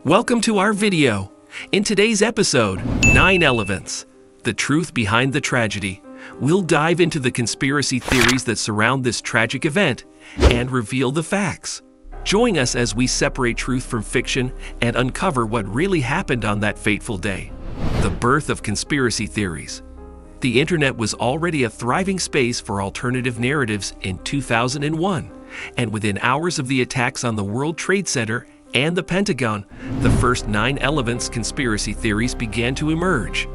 Welcome to our video. In today's episode, 9/11, the truth behind the tragedy. We'll dive into the conspiracy theories that surround this tragic event and reveal the facts. Join us as we separate truth from fiction and uncover what really happened on that fateful day. The birth of conspiracy theories. The internet was already a thriving space for alternative narratives in 2001, and within hours of the attacks on the World Trade Center and the Pentagon, the first 9/11 conspiracy theories began to emerge.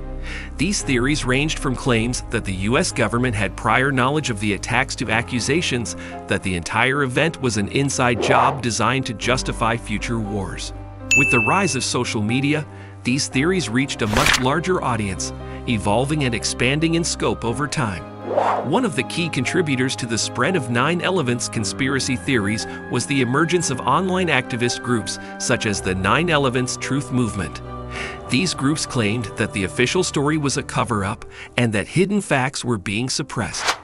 These theories ranged from claims that the US government had prior knowledge of the attacks to accusations that the entire event was an inside job designed to justify future wars. With the rise of social media, these theories reached a much larger audience, evolving and expanding in scope over time. One of the key contributors to the spread of 9/11 conspiracy theories was the emergence of online activist groups such as the 9/11 Truth Movement. These groups claimed that the official story was a cover-up and that hidden facts were being suppressed.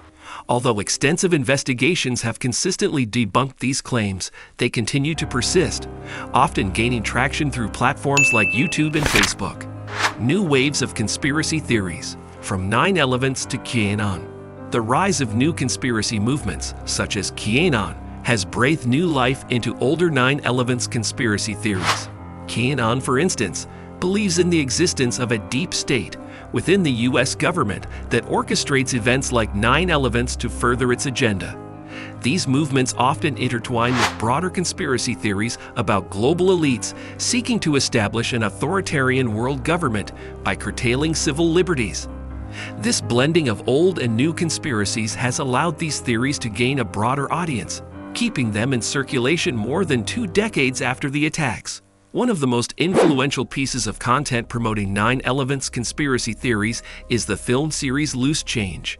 Although extensive investigations have consistently debunked these claims, they continue to persist, often gaining traction through platforms like YouTube and Facebook. New waves of conspiracy theories, from 9/11 to QAnon. The rise of new conspiracy movements, such as QAnon, has breathed new life into older 9/11 conspiracy theories. QAnon, for instance, believes in the existence of a deep state within the US government that orchestrates events like 9/11 to further its agenda. These movements often intertwine with broader conspiracy theories about global elites seeking to establish an authoritarian world government by curtailing civil liberties. This blending of old and new conspiracies has allowed these theories to gain a broader audience, keeping them in circulation more than 2 decades after the attacks. One of the most influential pieces of content promoting 9/11 conspiracy theories is the film series Loose Change.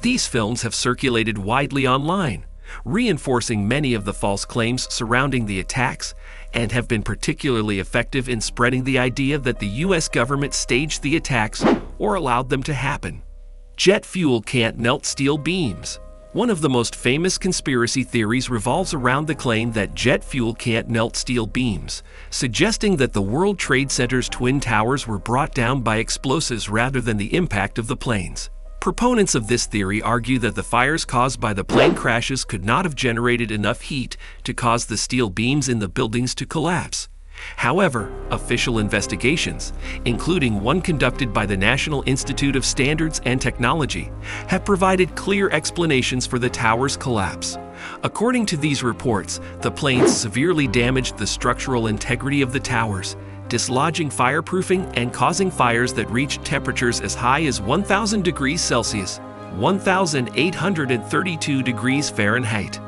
These films have circulated widely online, reinforcing many of the false claims surrounding the attacks, and have been particularly effective in spreading the idea that the US government staged the attacks or allowed them to happen. Jet fuel can't melt steel beams. One of the most famous conspiracy theories revolves around the claim that jet fuel can't melt steel beams, suggesting that the World Trade Center's twin towers were brought down by explosives rather than the impact of the planes. Proponents of this theory argue that the fires caused by the plane crashes could not have generated enough heat to cause the steel beams in the buildings to collapse. However, official investigations, including one conducted by the National Institute of Standards and Technology, have provided clear explanations for the tower's collapse. According to these reports, the planes severely damaged the structural integrity of the towers, dislodging fireproofing and causing fires that reached temperatures as high as 1,000 degrees Celsius, 1,832 degrees Fahrenheit.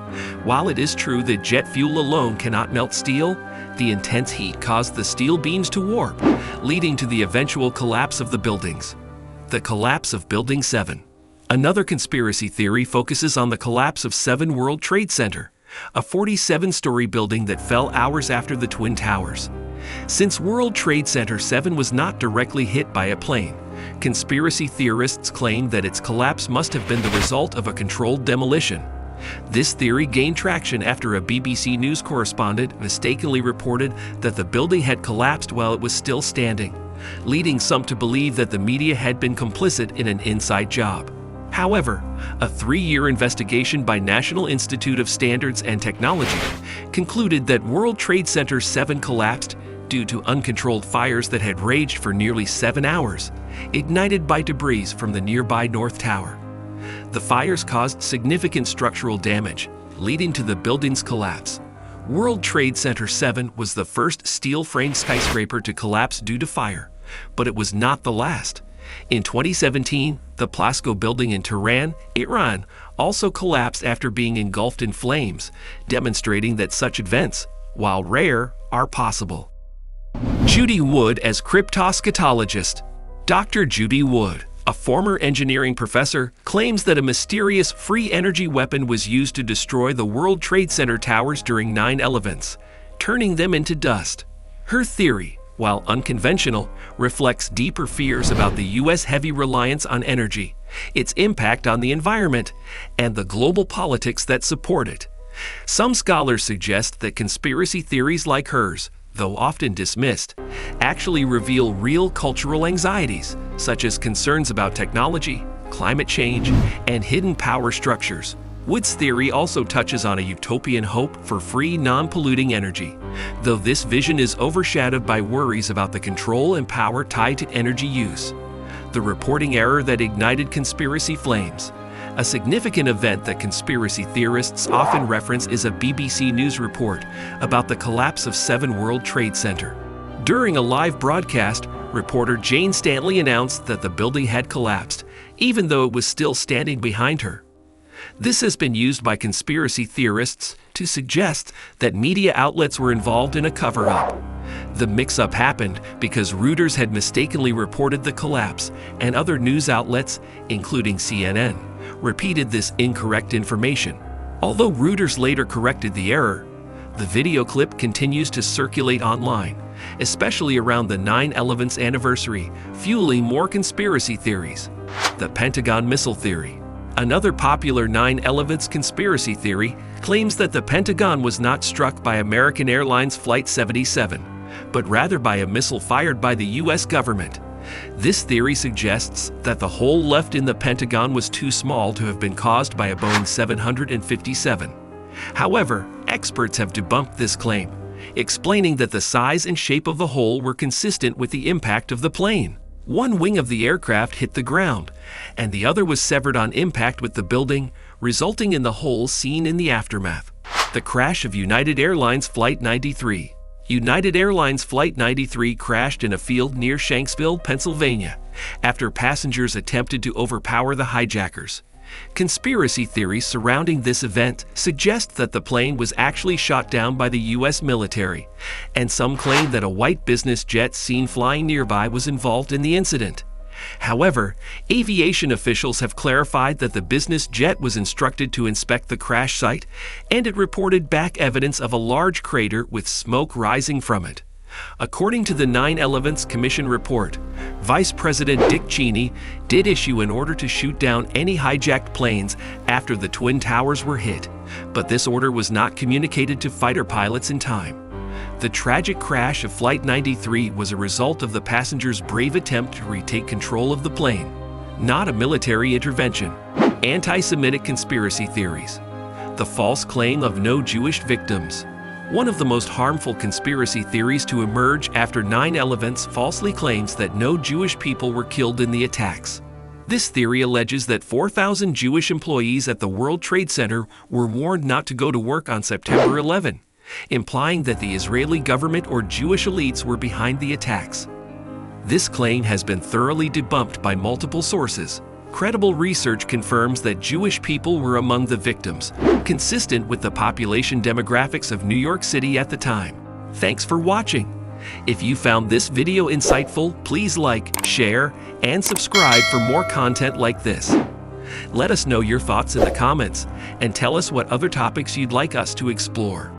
While it is true that jet fuel alone cannot melt steel, the intense heat caused the steel beams to warp, leading to the eventual collapse of the buildings. The collapse of Building 7. Another conspiracy theory focuses on the collapse of 7 World Trade Center, a 47-story building that fell hours after the Twin Towers. Since World Trade Center 7 was not directly hit by a plane, conspiracy theorists claim that its collapse must have been the result of a controlled demolition. This theory gained traction after a BBC News correspondent mistakenly reported that the building had collapsed while it was still standing, leading some to believe that the media had been complicit in an inside job. However, a 3-year investigation by National Institute of Standards and Technology concluded that World Trade Center 7 collapsed due to uncontrolled fires that had raged for nearly 7 hours, ignited by debris from the nearby North Tower. The fires caused significant structural damage, leading to the building's collapse. World Trade Center 7 was the first steel-framed skyscraper to collapse due to fire, but it was not the last. In 2017, the Plasco building in Tehran, Iran, also collapsed after being engulfed in flames, demonstrating that such events, while rare, are possible. Judy Wood as cryptoschatologist. Dr. Judy Wood, a former engineering professor, claims that a mysterious free energy weapon was used to destroy the World Trade Center towers during 9/11, turning them into dust. Her theory, while unconventional, reflects deeper fears about the US heavy reliance on energy, its impact on the environment, and the global politics that support it. Some scholars suggest that conspiracy theories like hers though often dismissed, actually reveal real cultural anxieties, such as concerns about technology, climate change, and hidden power structures. Wood's theory also touches on a utopian hope for free, non-polluting energy, though this vision is overshadowed by worries about the control and power tied to energy use. The reporting error that ignited conspiracy flames. A significant event that conspiracy theorists often reference is a BBC News report about the collapse of 7 World Trade Center. During a live broadcast, reporter Jane Stanley announced that the building had collapsed, even though it was still standing behind her. This has been used by conspiracy theorists to suggest that media outlets were involved in a cover-up. The mix-up happened because Reuters had mistakenly reported the collapse, and other news outlets, including CNN, repeated this incorrect information. Although Reuters later corrected the error, the video clip continues to circulate online, especially around the 9/11 anniversary, fueling more conspiracy theories. The Pentagon missile theory. Another popular 9/11 conspiracy theory claims that the Pentagon was not struck by American Airlines Flight 77, but rather by a missile fired by the U.S. government. This theory suggests that the hole left in the Pentagon was too small to have been caused by a Boeing 757. However, experts have debunked this claim, explaining that the size and shape of the hole were consistent with the impact of the plane. One wing of the aircraft hit the ground, and the other was severed on impact with the building, resulting in the hole seen in the aftermath. The crash of United Airlines Flight 93. United Airlines Flight 93 crashed in a field near Shanksville, Pennsylvania, after passengers attempted to overpower the hijackers. Conspiracy theories surrounding this event suggest that the plane was actually shot down by the U.S. military, and some claim that a white business jet seen flying nearby was involved in the incident. However, aviation officials have clarified that the business jet was instructed to inspect the crash site, and it reported back evidence of a large crater with smoke rising from it. According to the 9/11 Commission report, Vice President Dick Cheney did issue an order to shoot down any hijacked planes after the Twin Towers were hit, but this order was not communicated to fighter pilots in time. The tragic crash of Flight 93 was a result of the passengers' brave attempt to retake control of the plane, not a military intervention. Anti-Semitic conspiracy theories. The false claim of no Jewish victims. One of the most harmful conspiracy theories to emerge after 9/11 falsely claims that no Jewish people were killed in the attacks. This theory alleges that 4,000 Jewish employees at the World Trade Center were warned not to go to work on September 11, implying that the Israeli government or Jewish elites were behind the attacks. This claim has been thoroughly debunked by multiple sources. Credible research confirms that Jewish people were among the victims, consistent with the population demographics of New York City at the time. Thanks for watching. If you found this video insightful, please like, share, and subscribe for more content like this. Let us know your thoughts in the comments, and tell us what other topics you'd like us to explore.